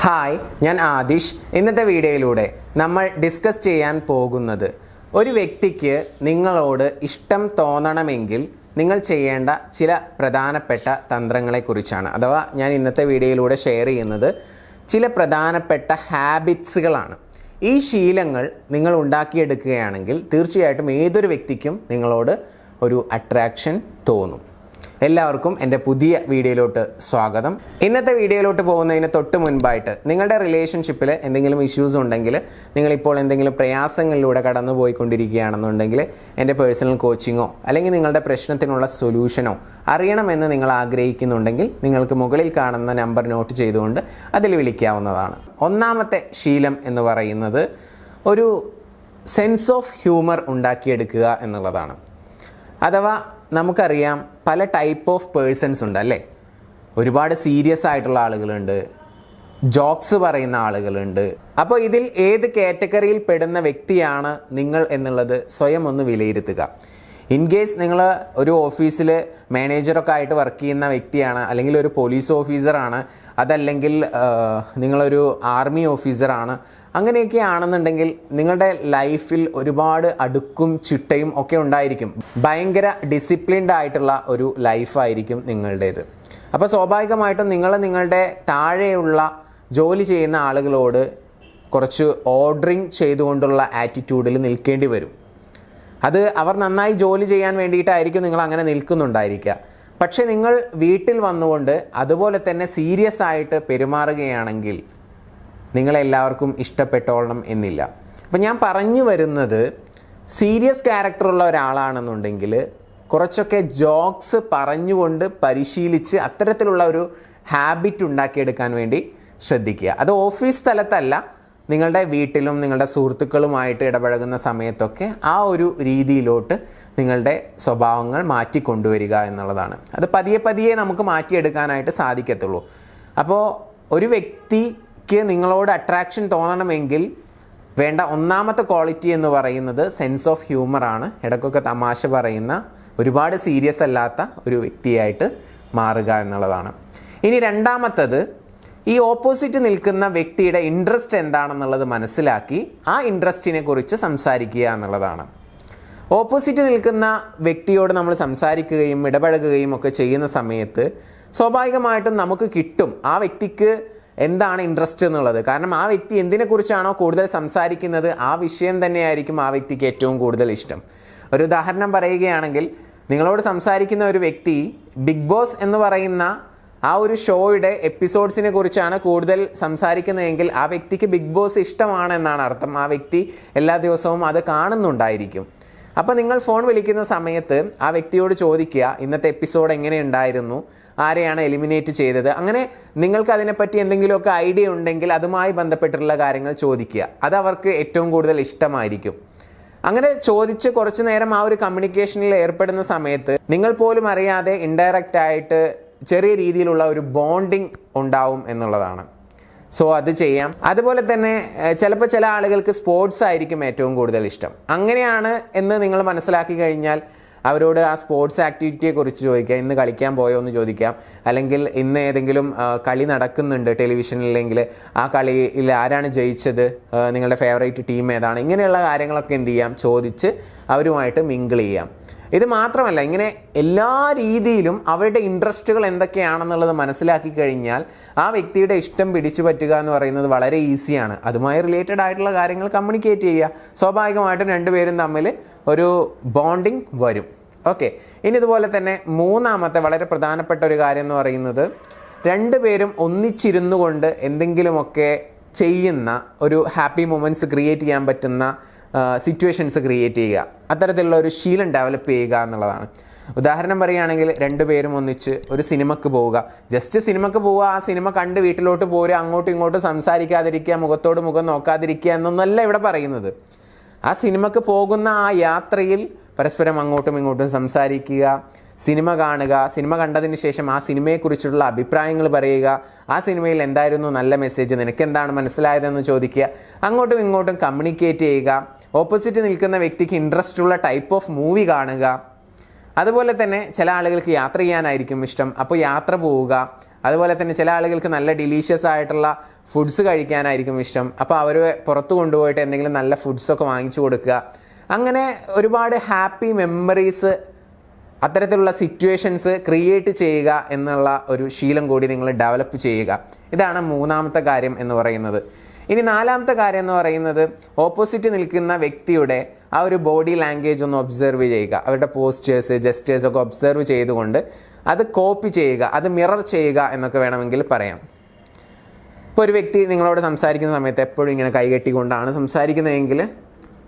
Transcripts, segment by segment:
Hi, ഞാൻ ആദിഷ്. ഇന്നത്തെ വീഡിയോയിലൂടെ നമ്മൾ ഡിസ്കസ് ചെയ്യാൻ പോകുന്നത് ഒരു വ്യക്തിക്ക് നിങ്ങളോട് ഇഷ്ടം തോന്നണമെങ്കിൽ നിങ്ങൾ ചെയ്യേണ്ട ചില പ്രധാനപ്പെട്ട തന്ത്രങ്ങളെക്കുറിച്ചാണ്. അഥവാ ഞാൻ ഇന്നത്തെ വീഡിയോയിലൂടെ ഷെയർ ചെയ്യുന്നത് ചില പ്രധാനപ്പെട്ട ഹാബിറ്റ്സുകളാണ്. ഈ ശീലങ്ങൾ നിങ്ങൾ ഉണ്ടാക്കിയെടുക്കുകയാണെങ്കിൽ തീർച്ചയായിട്ടും ഏതൊരു വ്യക്തിക്കും നിങ്ങളോട് ഒരു അട്രാക്ഷൻ തോന്നും. എല്ലാവർക്കും എൻ്റെ പുതിയ വീഡിയോയിലോട്ട് സ്വാഗതം. ഇന്നത്തെ വീഡിയോയിലോട്ട് പോകുന്നതിന് തൊട്ട് മുൻപായിട്ട് നിങ്ങളുടെ റിലേഷൻഷിപ്പിൽ എന്തെങ്കിലും ഇഷ്യൂസ് ഉണ്ടെങ്കിൽ, നിങ്ങളിപ്പോൾ എന്തെങ്കിലും പ്രയാസങ്ങളിലൂടെ കടന്നു പോയിക്കൊണ്ടിരിക്കുകയാണെന്നുണ്ടെങ്കിൽ എൻ്റെ പേഴ്സണൽ കോച്ചിങ്ങോ അല്ലെങ്കിൽ നിങ്ങളുടെ പ്രശ്നത്തിനുള്ള സൊല്യൂഷനോ അറിയണമെന്ന് നിങ്ങൾ ആഗ്രഹിക്കുന്നുണ്ടെങ്കിൽ നിങ്ങൾക്ക് മുകളിൽ കാണുന്ന നമ്പർ നോട്ട് ചെയ്തുകൊണ്ട് അതിൽ വിളിക്കാവുന്നതാണ്. ഒന്നാമത്തെ ശീലം എന്ന് പറയുന്നത് ഒരു സെൻസ് ഓഫ് ഹ്യൂമർ ഉണ്ടാക്കിയെടുക്കുക എന്നുള്ളതാണ്. അഥവാ നമുക്കറിയാം പല ടൈപ്പ് ഓഫ് പേഴ്സൺസ് ഉണ്ട് അല്ലേ. ഒരുപാട് സീരിയസ് ആയിട്ടുള്ള ആളുകളുണ്ട്, ജോക്സ് പറയുന്ന ആളുകളുണ്ട്. അപ്പോൾ ഇതിൽ ഏത് കാറ്റഗറിയിൽ പെടുന്ന വ്യക്തിയാണ് നിങ്ങൾ എന്നുള്ളത് സ്വയം ഒന്ന് വിലയിരുത്തുക. ഇൻ കേസ് നിങ്ങൾ ഒരു ഓഫീസിൽ മാനേജറൊക്കെ ആയിട്ട് വർക്ക് ചെയ്യുന്ന വ്യക്തിയാണ്, അല്ലെങ്കിൽ ഒരു പോലീസ് ഓഫീസറാണ്, അതല്ലെങ്കിൽ നിങ്ങളൊരു ആർമി ഓഫീസറാണ്, അങ്ങനെയൊക്കെ ആണെന്നുണ്ടെങ്കിൽ നിങ്ങളുടെ ലൈഫിൽ ഒരുപാട് അടുക്കും ചിട്ടയും ഒക്കെ ഉണ്ടായിരിക്കും. ഭയങ്കര ഡിസിപ്ലിൻഡ് ആയിട്ടുള്ള ഒരു ലൈഫായിരിക്കും നിങ്ങളുടേത്. അപ്പോൾ സ്വാഭാവികമായിട്ടും നിങ്ങളുടെ താഴെയുള്ള ജോലി ചെയ്യുന്ന ആളുകളോട് കുറച്ച് ഓർഡറിങ് ചെയ്തുകൊണ്ടുള്ള ആറ്റിറ്റ്യൂഡിൽ നിൽക്കേണ്ടി വരും. അത് അവർ നന്നായി ജോലി ചെയ്യാൻ വേണ്ടിയിട്ടായിരിക്കും നിങ്ങൾ അങ്ങനെ നിൽക്കുന്നുണ്ടായിരിക്കുക. പക്ഷേ നിങ്ങൾ വീട്ടിൽ വന്നുകൊണ്ട് അതുപോലെ തന്നെ സീരിയസ് ആയിട്ട് പെരുമാറുകയാണെങ്കിൽ നിങ്ങളെല്ലാവർക്കും ഇഷ്ടപ്പെട്ടോളണം എന്നില്ല. അപ്പം ഞാൻ പറഞ്ഞു വരുന്നത്, സീരിയസ് ക്യാരക്ടറുള്ള ഒരാളാണെന്നുണ്ടെങ്കിൽ കുറച്ചൊക്കെ ജോക്സ് പറഞ്ഞുകൊണ്ട് പരിശീലിച്ച് അത്തരത്തിലുള്ള ഒരു ഹാബിറ്റ് ഉണ്ടാക്കിയെടുക്കാൻ വേണ്ടി ശ്രദ്ധിക്കുക. അത് ഓഫീസ് സ്ഥലത്തല്ല, നിങ്ങളുടെ വീട്ടിലും നിങ്ങളുടെ സുഹൃത്തുക്കളുമായിട്ട് ഇടപഴകുന്ന സമയത്തൊക്കെ ആ ഒരു രീതിയിലോട്ട് നിങ്ങളുടെ സ്വഭാവങ്ങൾ മാറ്റിക്കൊണ്ടുവരിക എന്നുള്ളതാണ്. അത് പതിയെ പതിയെ നമുക്ക് മാറ്റിയെടുക്കാനായിട്ട് സാധിക്കത്തുള്ളൂ. അപ്പോൾ ഒരു വ്യക്തിക്ക് നിങ്ങളോട് അട്രാക്ഷൻ തോന്നണമെങ്കിൽ വേണ്ട ഒന്നാമത്തെ ക്വാളിറ്റി എന്ന് പറയുന്നത് സെൻസ് ഓഫ് ഹ്യൂമറാണ്. ഇടയ്ക്കൊക്കെ തമാശ പറയുന്ന, ഒരുപാട് സീരിയസ് അല്ലാത്ത ഒരു വ്യക്തിയായിട്ട് മാറുക എന്നുള്ളതാണ്. ഇനി രണ്ടാമത്തത്, ഈ ഓപ്പോസിറ്റ് നിൽക്കുന്ന വ്യക്തിയുടെ ഇൻട്രസ്റ്റ് എന്താണെന്നുള്ളത് മനസ്സിലാക്കി ആ ഇൻട്രസ്റ്റിനെ കുറിച്ച് സംസാരിക്കുക എന്നുള്ളതാണ്. ഓപ്പോസിറ്റ് നിൽക്കുന്ന വ്യക്തിയോട് നമ്മൾ സംസാരിക്കുകയും ഇടപഴകുകയും ഒക്കെ ചെയ്യുന്ന സമയത്ത് സ്വാഭാവികമായിട്ടും നമുക്ക് കിട്ടും ആ വ്യക്തിക്ക് എന്താണ് ഇൻട്രസ്റ്റ് എന്നുള്ളത്. കാരണം ആ വ്യക്തി എന്തിനെക്കുറിച്ചാണോ കൂടുതൽ സംസാരിക്കുന്നത് ആ വിഷയം തന്നെയായിരിക്കും ആ വ്യക്തിക്ക് ഏറ്റവും കൂടുതൽ ഇഷ്ടം. ഒരു ഉദാഹരണം പറയുകയാണെങ്കിൽ, നിങ്ങളോട് സംസാരിക്കുന്ന ഒരു വ്യക്തി ബിഗ് ബോസ് എന്ന് പറയുന്ന ആ ഒരു ഷോയുടെ എപ്പിസോഡ്സിനെ കുറിച്ചാണ് കൂടുതൽ സംസാരിക്കുന്നതെങ്കിൽ ആ വ്യക്തിക്ക് ബിഗ് ബോസ് ഇഷ്ടമാണ് എന്നാണ് അർത്ഥം. ആ വ്യക്തി എല്ലാ ദിവസവും അത് കാണുന്നുണ്ടായിരിക്കും. അപ്പോൾ നിങ്ങൾ ഫോൺ വിളിക്കുന്ന സമയത്ത് ആ വ്യക്തിയോട് ചോദിക്കുക, ഇന്നത്തെ എപ്പിസോഡ് എങ്ങനെയുണ്ടായിരുന്നു, ആരെയാണ് എലിമിനേറ്റ് ചെയ്തത്, അങ്ങനെ നിങ്ങൾക്ക് അതിനെപ്പറ്റി എന്തെങ്കിലുമൊക്കെ ഐഡിയ ഉണ്ടെങ്കിൽ അതുമായി ബന്ധപ്പെട്ടുള്ള കാര്യങ്ങൾ ചോദിക്കുക. അത് അവർക്ക് ഏറ്റവും കൂടുതൽ ഇഷ്ടമായിരിക്കും. അങ്ങനെ ചോദിച്ച് കുറച്ചു നേരം ആ ഒരു കമ്മ്യൂണിക്കേഷനിൽ ഏർപ്പെടുന്ന സമയത്ത് നിങ്ങൾ പോലും അറിയാതെ ഇൻഡയറക്റ്റ് ആയിട്ട് ചെറിയ രീതിയിലുള്ള ഒരു ബോണ്ടിങ് ഉണ്ടാവും എന്നുള്ളതാണ്. സോ അത് ചെയ്യാം. അതുപോലെ തന്നെ ചിലപ്പോൾ ചില ആളുകൾക്ക് സ്പോർട്സ് ആയിരിക്കും ഏറ്റവും കൂടുതൽ ഇഷ്ടം. അങ്ങനെയാണ് എന്ന് നിങ്ങൾ മനസ്സിലാക്കി കഴിഞ്ഞാൽ അവരോട് ആ സ്പോർട്സ് ആക്ടിവിറ്റിയെ കുറിച്ച് ചോദിക്കുക. ഇന്ന് കളിക്കാൻ പോയോ എന്ന് ചോദിക്കാം. അല്ലെങ്കിൽ ഇന്ന് ഏതെങ്കിലും കളി നടക്കുന്നുണ്ട് ടെലിവിഷനിലെങ്കിൽ ആ കളിയിൽ ആരാണ് ജയിച്ചത്, നിങ്ങളുടെ ഫേവറേറ്റ് ടീം ഏതാണ്, ഇങ്ങനെയുള്ള കാര്യങ്ങളൊക്കെ എന്ത് ചെയ്യാം, ചോദിച്ച് അവരുമായിട്ട് മിങ്കിൾ ചെയ്യാം. ഇത് മാത്രമല്ല, ഇങ്ങനെ എല്ലാ രീതിയിലും അവരുടെ ഇൻട്രസ്റ്റുകൾ എന്തൊക്കെയാണെന്നുള്ളത് മനസ്സിലാക്കി കഴിഞ്ഞാൽ ആ വ്യക്തിയുടെ ഇഷ്ടം പിടിച്ചു പറ്റുക എന്ന് പറയുന്നത് വളരെ ഈസിയാണ്. അതുമായി റിലേറ്റഡ് ആയിട്ടുള്ള കാര്യങ്ങൾ കമ്മ്യൂണിക്കേറ്റ് ചെയ്യുക. സ്വാഭാവികമായിട്ടും രണ്ടുപേരും തമ്മിൽ ഒരു ബോണ്ടിങ് വരും. ഓക്കെ. ഇനി ഇതുപോലെ തന്നെ മൂന്നാമത്തെ വളരെ പ്രധാനപ്പെട്ട ഒരു കാര്യം എന്ന് പറയുന്നത്, രണ്ടുപേരും ഒന്നിച്ചിരുന്നു കൊണ്ട് എന്തെങ്കിലുമൊക്കെ ചെയ്യുന്ന ഒരു ഹാപ്പി മൊമെൻറ്റ്സ് ക്രിയേറ്റ് ചെയ്യാൻ പറ്റുന്ന സിറ്റുവേഷൻസ് ക്രിയേറ്റ് ചെയ്യുക. അത്തരത്തിലുള്ള ഒരു ശീലം ഡെവലപ്പ് ചെയ്യുക എന്നുള്ളതാണ്. ഉദാഹരണം പറയുകയാണെങ്കിൽ, രണ്ടുപേരും ഒന്നിച്ച് ഒരു സിനിമക്ക് പോവുക. ജസ്റ്റ് സിനിമക്ക് പോവുക, ആ സിനിമ കണ്ട് വീട്ടിലോട്ട് പോരുക, അങ്ങോട്ടും ഇങ്ങോട്ടും സംസാരിക്കാതിരിക്കുക, മുഖത്തോട് മുഖം നോക്കാതിരിക്കുക എന്നൊന്നല്ല ഇവിടെ പറയുന്നത്. ആ സിനിമക്ക് പോകുന്ന ആ യാത്രയിൽ പരസ്പരം അങ്ങോട്ടും ഇങ്ങോട്ടും സംസാരിക്കുക, സിനിമ കാണുക, സിനിമ കണ്ടതിന് ശേഷം ആ സിനിമയെക്കുറിച്ചുള്ള അഭിപ്രായങ്ങൾ പറയുക, ആ സിനിമയിൽ എന്തായിരുന്നു നല്ല മെസ്സേജ്, നിനക്ക് എന്താണ് മനസ്സിലായതെന്ന് ചോദിക്കുക, അങ്ങോട്ടും ഇങ്ങോട്ടും കമ്മ്യൂണിക്കേറ്റ് ചെയ്യുക. ഓപ്പോസിറ്റ് നിൽക്കുന്ന വ്യക്തിക്ക് ഇൻട്രസ്റ്റ് ഉള്ള ടൈപ്പ് ഓഫ് മൂവി കാണുക. അതുപോലെ തന്നെ ചില ആളുകൾക്ക് യാത്ര ചെയ്യാനായിരിക്കും ഇഷ്ടം. അപ്പോൾ യാത്ര പോവുക, അതുപോലെ തന്നെ ചില ആളുകൾക്ക് നല്ല ഡിലീഷ്യസ് ആയിട്ടുള്ള ഫുഡ്സ് കഴിക്കാനായിരിക്കും ഇഷ്ടം. അപ്പോൾ അവർ പുറത്ത് കൊണ്ടുപോയിട്ട് എന്തെങ്കിലും നല്ല ഫുഡ്സൊക്കെ വാങ്ങിച്ചു കൊടുക്കുക. അങ്ങനെ ഒരുപാട് ഹാപ്പി മെമ്മറീസ്, അത്തരത്തിലുള്ള സിറ്റുവേഷൻസ് ക്രിയേറ്റ് ചെയ്യുക എന്നുള്ള ഒരു ശീലം കൂടി നിങ്ങൾ ഡെവലപ്പ് ചെയ്യുക. ഇതാണ് മൂന്നാമത്തെ കാര്യം എന്ന് പറയുന്നത്. ഇനി നാലാമത്തെ കാര്യം എന്ന് പറയുന്നത്, ഓപ്പോസിറ്റ് നിൽക്കുന്ന വ്യക്തിയുടെ ആ ഒരു ബോഡി ലാംഗ്വേജ് ഒന്ന് ഒബ്സർവ് ചെയ്യുക. അവരുടെ പോസ്റ്റേഴ്സ്, ജെസ്റ്റേഴ്സ് ഒക്കെ ഒബ്സർവ് ചെയ്തുകൊണ്ട് അത് കോപ്പി ചെയ്യുക, അത് മിറർ ചെയ്യുക എന്നൊക്കെ വേണമെങ്കിൽ പറയാം. ഇപ്പോൾ ഒരു വ്യക്തി നിങ്ങളോട് സംസാരിക്കുന്ന സമയത്ത് എപ്പോഴും ഇങ്ങനെ കൈകെട്ടിക്കൊണ്ടാണ് സംസാരിക്കുന്നതെങ്കിൽ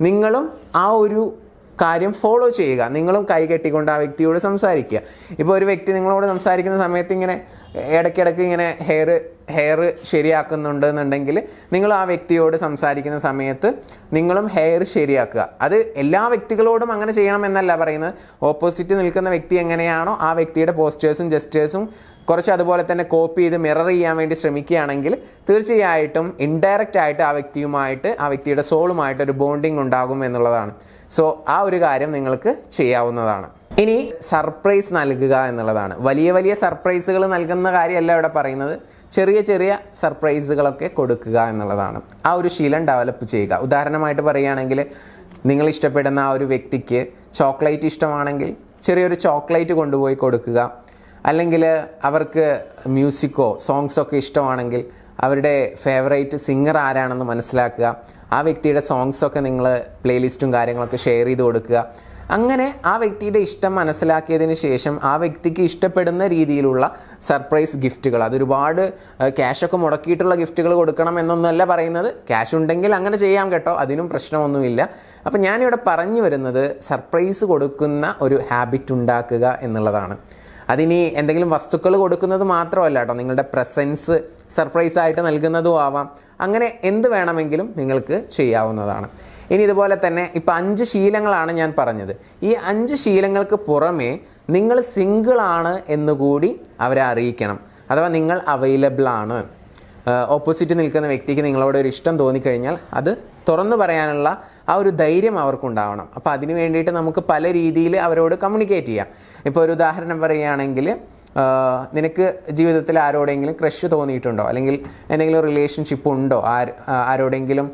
നിങ്ങളും ആ ഒരു കാര്യം ഫോളോ ചെയ്യുക. നിങ്ങളും കൈകെട്ടിക്കൊണ്ട് ആ വ്യക്തിയോട് സംസാരിക്കുക. ഇപ്പോൾ ഒരു വ്യക്തി നിങ്ങളോട് സംസാരിക്കുന്ന സമയത്ത് ഇങ്ങനെ ഇടയ്ക്കിടയ്ക്ക് ഇങ്ങനെ ഹെയർ ശരിയാക്കുന്നുണ്ട് എന്നുണ്ടെങ്കിൽ നിങ്ങൾ ആ വ്യക്തിയോട് സംസാരിക്കുന്ന സമയത്ത് നിങ്ങളും ഹെയർ ശരിയാക്കുക. അത് എല്ലാ വ്യക്തികളോടും അങ്ങനെ ചെയ്യണം എന്നല്ല പറയുന്നത്. ഓപ്പോസിറ്റ് നിൽക്കുന്ന വ്യക്തി എങ്ങനെയാണോ ആ വ്യക്തിയുടെ പോസ്റ്റേഴ്സും ജെസ്റ്റേഴ്സും കുറച്ച് അതുപോലെ തന്നെ കോപ്പി ചെയ്ത് മിറർ ചെയ്യാൻ വേണ്ടി ശ്രമിക്കുകയാണെങ്കിൽ തീർച്ചയായിട്ടും ഇൻഡയറക്റ്റ് ആയിട്ട് ആ വ്യക്തിയുമായിട്ട്, ആ വ്യക്തിയുടെ സോളുമായിട്ട് ഒരു ബോണ്ടിങ് ഉണ്ടാകും എന്നുള്ളതാണ്. സോ ആ ഒരു കാര്യം നിങ്ങൾക്ക് ചെയ്യാവുന്നതാണ്. ഇനി സർപ്രൈസ് നൽകുക എന്നുള്ളതാണ്. വലിയ വലിയ സർപ്രൈസുകൾ നൽകുന്ന കാര്യമല്ല ഇവിടെ പറയുന്നത്, ചെറിയ ചെറിയ സർപ്രൈസുകളൊക്കെ കൊടുക്കുക എന്നുള്ളതാണ്. ആ ഒരു ശീലം ഡെവലപ്പ് ചെയ്യുക. ഉദാഹരണമായിട്ട് പറയുകയാണെങ്കിൽ, നിങ്ങൾ ഇഷ്ടപ്പെടുന്ന ആ ഒരു വ്യക്തിക്ക് ചോക്ലേറ്റ് ഇഷ്ടമാണെങ്കിൽ ചെറിയൊരു ചോക്ലേറ്റ് കൊണ്ടുപോയി കൊടുക്കുക. അല്ലെങ്കിൽ അവർക്ക് മ്യൂസിക്കോ സോങ്സൊക്കെ ഇഷ്ടമാണെങ്കിൽ അവരുടെ ഫേവറേറ്റ് സിംഗർ ആരാണെന്ന് മനസ്സിലാക്കുക. ആ വ്യക്തിയുടെ സോങ്സൊക്കെ നിങ്ങൾ പ്ലേലിസ്റ്റും കാര്യങ്ങളൊക്കെ ഷെയർ ചെയ്ത് കൊടുക്കുക. അങ്ങനെ ആ വ്യക്തിയുടെ ഇഷ്ടം മനസ്സിലാക്കിയതിന് ശേഷം ആ വ്യക്തിക്ക് ഇഷ്ടപ്പെടുന്ന രീതിയിലുള്ള സർപ്രൈസ് ഗിഫ്റ്റുകൾ, അതൊരുപാട് ക്യാഷൊക്കെ മുടക്കിയിട്ടുള്ള ഗിഫ്റ്റുകൾ കൊടുക്കണം എന്നൊന്നുമല്ല പറയുന്നത്. ക്യാഷ് ഉണ്ടെങ്കിൽ അങ്ങനെ ചെയ്യാം കേട്ടോ, അതിനും പ്രശ്നമൊന്നുമില്ല. അപ്പം ഞാനിവിടെ പറഞ്ഞു വരുന്നത് സർപ്രൈസ് കൊടുക്കുന്ന ഒരു ഹാബിറ്റ് ഉണ്ടാക്കുക എന്നുള്ളതാണ്. അതിനി എന്തെങ്കിലും വസ്തുക്കൾ കൊടുക്കുന്നത് മാത്രമല്ല കേട്ടോ, നിങ്ങളുടെ പ്രസൻസ് സർപ്രൈസ് ആയിട്ട് നൽകുന്നതും ആവാം. അങ്ങനെ എന്ത് വേണമെങ്കിലും നിങ്ങൾക്ക് ചെയ്യാവുന്നതാണ്. ഇനി ഇതുപോലെ തന്നെ ഇപ്പം 5 ശീലങ്ങളാണ് ഞാൻ പറഞ്ഞത്. ഈ 5 ശീലങ്ങൾക്ക് പുറമേ നിങ്ങൾ സിംഗിളാണ് എന്നുകൂടി അവരെ അറിയിക്കണം. അഥവാ നിങ്ങൾ അവൈലബിൾ ആണ്. ഓപ്പോസിറ്റ് നിൽക്കുന്ന വ്യക്തിക്ക് നിങ്ങളോട് ഒരു ഇഷ്ടം തോന്നിക്കഴിഞ്ഞാൽ അത് തുറന്നു പറയാനുള്ള ആ ഒരു ധൈര്യം അവർക്കുണ്ടാവണം. അപ്പോൾ അതിന് വേണ്ടിയിട്ട് നമുക്ക് പല രീതിയിൽ അവരോട് കമ്മ്യൂണിക്കേറ്റ് ചെയ്യാം. ഇപ്പോൾ ഒരു ഉദാഹരണം പറയുകയാണെങ്കിൽ, നിനക്ക് ജീവിതത്തിൽ ആരോടെങ്കിലും ക്രഷ് തോന്നിയിട്ടുണ്ടോ, അല്ലെങ്കിൽ എന്തെങ്കിലും റിലേഷൻഷിപ്പ് ഉണ്ടോ, ആരോടെങ്കിലും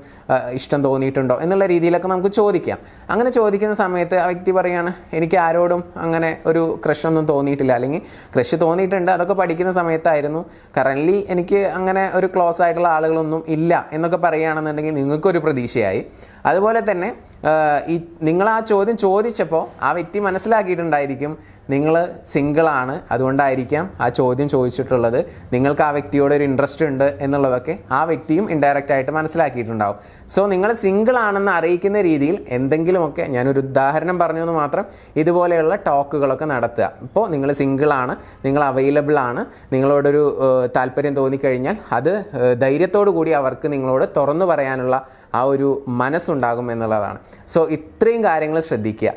ഇഷ്ടം തോന്നിയിട്ടുണ്ടോ എന്നുള്ള രീതിയിലൊക്കെ നമുക്ക് ചോദിക്കാം. അങ്ങനെ ചോദിക്കുന്ന സമയത്ത് ആ വ്യക്തി പറയുകയാണ്, എനിക്ക് ആരോടും അങ്ങനെ ഒരു ക്രഷൊന്നും തോന്നിയിട്ടില്ല, അല്ലെങ്കിൽ ക്രഷ് തോന്നിയിട്ടുണ്ട്, അതൊക്കെ പഠിക്കുന്ന സമയത്തായിരുന്നു, കറൻ്റ്ലി എനിക്ക് അങ്ങനെ ഒരു ക്ലോസ് ആയിട്ടുള്ള ആളുകളൊന്നും ഇല്ല എന്നൊക്കെ പറയുകയാണെന്നുണ്ടെങ്കിൽ നിങ്ങൾക്കൊരു പ്രതീക്ഷയായി. അതുപോലെ തന്നെ നിങ്ങൾ ആ ചോദ്യം ചോദിച്ചപ്പോൾ ആ വ്യക്തി മനസ്സിലാക്കിയിട്ടുണ്ടായിരിക്കും നിങ്ങൾ സിംഗിളാണ്, അതുകൊണ്ടായിരിക്കാം ആ ചോദ്യം ചോദിച്ചിട്ടുള്ളത്, നിങ്ങൾക്ക് ആ വ്യക്തിയോട് ഒരു ഇൻട്രസ്റ്റ് ഉണ്ട് എന്നുള്ളതൊക്കെ ആ വ്യക്തിയും ഇൻഡയറക്റ്റ് ആയിട്ട് മനസ്സിലാക്കിയിട്ടുണ്ടാവും. സോ നിങ്ങൾ സിംഗിളാണെന്ന് അറിയിക്കുന്ന രീതിയിൽ എന്തെങ്കിലുമൊക്കെ, ഞാനൊരു ഉദാഹരണം പറഞ്ഞു എന്ന് മാത്രം, ഇതുപോലെയുള്ള ടോക്കുകളൊക്കെ നടത്തുക. ഇപ്പോൾ നിങ്ങൾ സിംഗിളാണ്, നിങ്ങൾ അവൈലബിൾ ആണ്, നിങ്ങളോടൊരു താല്പര്യം തോന്നിക്കഴിഞ്ഞാൽ അത് ധൈര്യത്തോടു കൂടി അവർക്ക് നിങ്ങളോട് തുറന്നു പറയാനുള്ള ആ ഒരു മനസ്സുണ്ടാകും എന്നുള്ളതാണ്. സോ ഇത്രയും കാര്യങ്ങൾ ശ്രദ്ധിക്കുക.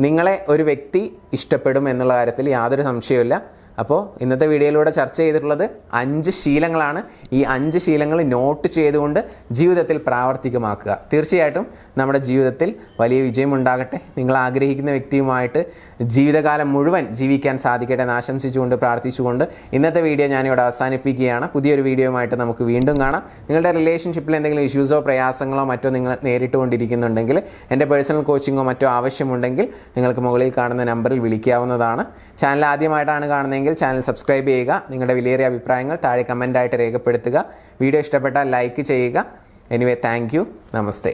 നിങ്ങളെ ഒരു വ്യക്തി ഇഷ്ടപ്പെടും എന്നുള്ള കാര്യത്തിൽ യാതൊരു സംശയവുമില്ല. അപ്പോൾ ഇന്നത്തെ വീഡിയോയിലൂടെ ചർച്ച ചെയ്തിട്ടുള്ളത് 5 ശീലങ്ങളാണ്. ഈ 5 ശീലങ്ങൾ നോട്ട് ചെയ്തുകൊണ്ട് ജീവിതത്തിൽ പ്രാവർത്തികമാക്കുക. തീർച്ചയായിട്ടും നമ്മുടെ ജീവിതത്തിൽ വലിയ വിജയം ഉണ്ടാകട്ടെ. നിങ്ങൾ ആഗ്രഹിക്കുന്ന വ്യക്തിയുമായിട്ട് ജീവിതകാലം മുഴുവൻ ജീവിക്കാൻ സാധിക്കട്ടെ എന്ന് ആശംസിച്ചുകൊണ്ട് പ്രാർത്ഥിച്ചുകൊണ്ട് ഇന്നത്തെ വീഡിയോ ഞാനിവിടെ അവസാനിപ്പിക്കുകയാണ്. പുതിയൊരു വീഡിയോയുമായിട്ട് നമുക്ക് വീണ്ടും കാണാം. നിങ്ങളുടെ റിലേഷൻഷിപ്പിൽ എന്തെങ്കിലും ഇഷ്യൂസോ പ്രയാസങ്ങളോ മറ്റോ നിങ്ങൾ നേരിട്ടുകൊണ്ടിരിക്കുന്നുണ്ടെങ്കിൽ, എൻ്റെ പേഴ്സണൽ കോച്ചിങ്ങോ മറ്റോ ആവശ്യമുണ്ടെങ്കിൽ നിങ്ങൾക്ക് മുകളിൽ കാണുന്ന നമ്പറിൽ വിളിക്കാവുന്നതാണ്. ചാനൽ ആദ്യമായിട്ടാണ് കാണുന്നതെങ്കിൽ ചാനൽ സബ്സ്ക്രൈബ് ചെയ്യുക. നിങ്ങളുടെ വിലയേറിയ അഭിപ്രായങ്ങൾ താഴെ കമൻ്റായിട്ട് രേഖപ്പെടുത്തുക. വീഡിയോ ഇഷ്ടപ്പെട്ടാൽ ലൈക്ക് ചെയ്യുക. Anyway, thank you. നമസ്തേ.